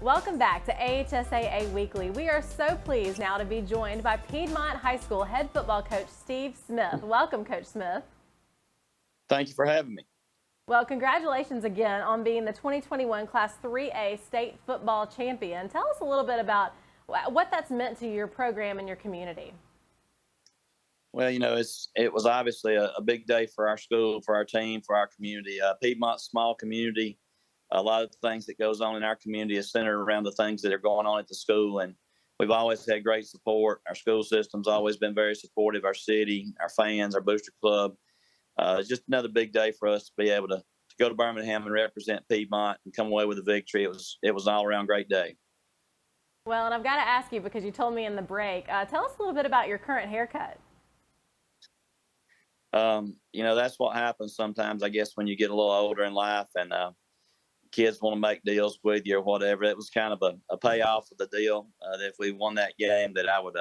Welcome back to AHSAA Weekly. We are so pleased now to be joined by Piedmont High School head football coach Steve Smith. Welcome, Coach Smith. Thank you for having me. Well, congratulations again on being the 2021 Class 3A state football champion. Tell us a little bit about what that's meant to your program and your community. Well, you know, it was obviously a big day for our school, for our team, for our community. Piedmont's a small community. A lot of the things that goes on in our community is centered around the things that are going on at the school, and we've always had great support. Our school system's always been very supportive. Our city, our fans, our booster club. It's just another big day for us to be able to go to Birmingham and represent Piedmont and come away with a victory. It was an all-around great day. Well, and I've got to ask you, because you told me in the break, tell us a little bit about your current haircut. You know, that's what happens sometimes, I guess, when you get a little older in life and kids want to make deals with you or whatever. It was kind of a payoff of the deal that if we won that game that I would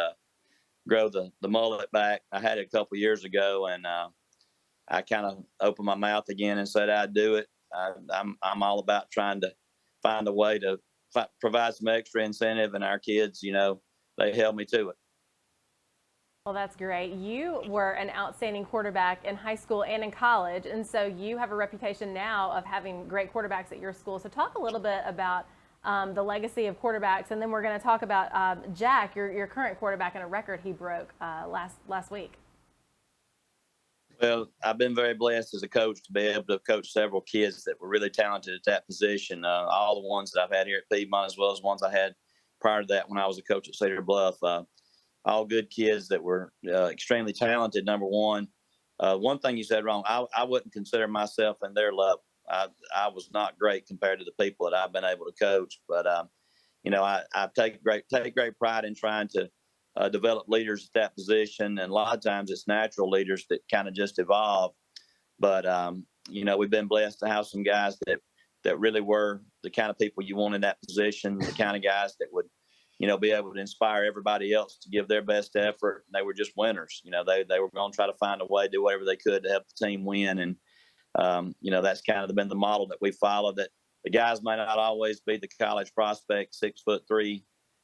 grow the mullet back. I had it a couple years ago, and I kind of opened my mouth again and said I'd do it. I'm all about trying to find a way to provide some extra incentive, and our kids, you know, they held me to it. Well, that's great. You were an outstanding quarterback in high school and in college, and so you have a reputation now of having great quarterbacks at your school. So talk a little bit about the legacy of quarterbacks, and then we're going to talk about Jack, your current quarterback, and a record he broke last week. Well, I've been very blessed as a coach to be able to coach several kids that were really talented at that position. All the ones that I've had here at Piedmont, as well as ones I had prior to that when I was a coach at Cedar Bluff. All good kids that were extremely talented, number one. One thing you said wrong, I wouldn't consider myself in their level. I was not great compared to the people that I've been able to coach. But, you know, I take great pride in trying to develop leaders at that position. And a lot of times it's natural leaders that kind of just evolve. But, you know, we've been blessed to have some guys that really were the kind of people you want in that position, the kind of guys that would, you know, be able to inspire everybody else to give their best effort. And they were just winners. You know, they were going to try to find a way, do whatever they could to help the team win. And, you know, that's kind of been the model that we follow, that the guys may not always be the college prospect, 6'3"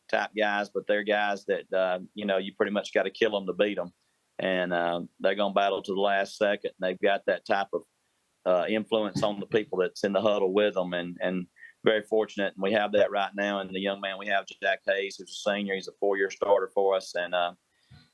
type guys, but they're guys that, you know, you pretty much got to kill them to beat them. And they're going to battle to the last second. And they've got that type of influence on the people that's in the huddle with them. And very fortunate, and we have that right now. And the young man we have, Jack Hayes, who's a senior, he's a 4-year starter for us, and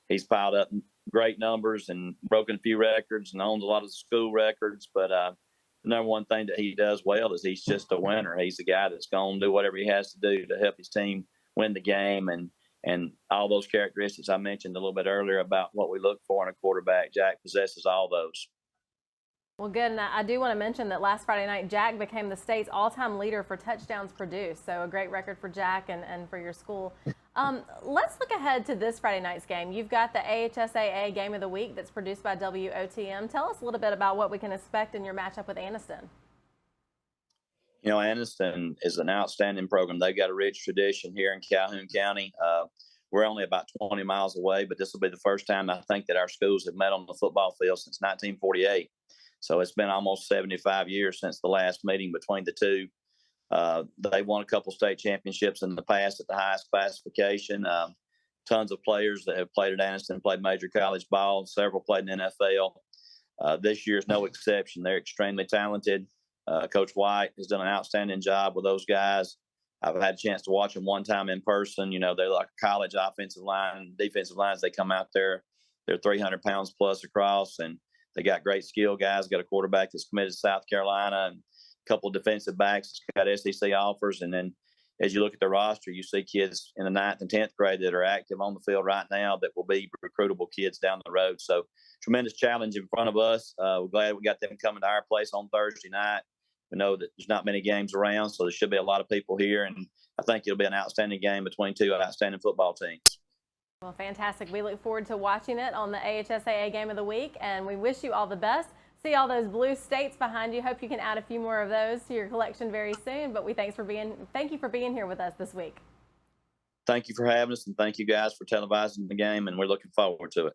he's piled up great numbers and broken a few records and owns a lot of the school records. But the number one thing that he does well is he's just a winner. He's a guy that's going to do whatever he has to do to help his team win the game, and all those characteristics I mentioned a little bit earlier about what we look for in a quarterback. Jack possesses all those. Well, good. And I do want to mention that last Friday night, Jack became the state's all-time leader for touchdowns produced. So a great record for Jack and for your school. Let's look ahead to this Friday night's game. You've got the AHSAA Game of the Week that's produced by WOTM. Tell us a little bit about what we can expect in your matchup with Anniston. You know, Anniston is an outstanding program. They've got a rich tradition here in Calhoun County. We're only about 20 miles away, but this will be the first time I think that our schools have met on the football field since 1948. So it's been almost 75 years since the last meeting between the two. They won a couple state championships in the past at the highest classification. Tons of players that have played at Anniston played major college ball. Several played in the NFL. This year is no exception. They're extremely talented. Coach White has done an outstanding job with those guys. I've had a chance to watch them one time in person. You know, they're like a college offensive line, defensive lines. They come out there, they're 300 pounds plus across, and they got great skill guys. Got a quarterback that's committed to South Carolina, and a couple of defensive backs got SEC offers. And then as you look at the roster, you see kids in the 9th and 10th grade that are active on the field right now that will be recruitable kids down the road. So tremendous challenge in front of us. We're glad we got them coming to our place on Thursday night. We know that there's not many games around, so there should be a lot of people here. And I think it'll be an outstanding game between two outstanding football teams. Well, fantastic. We look forward to watching it on the AHSAA Game of the Week, and we wish you all the best. See all those blue states behind you. Hope you can add a few more of those to your collection very soon. But thank you for being here with us this week. Thank you for having us, and thank you guys for televising the game, and we're looking forward to it.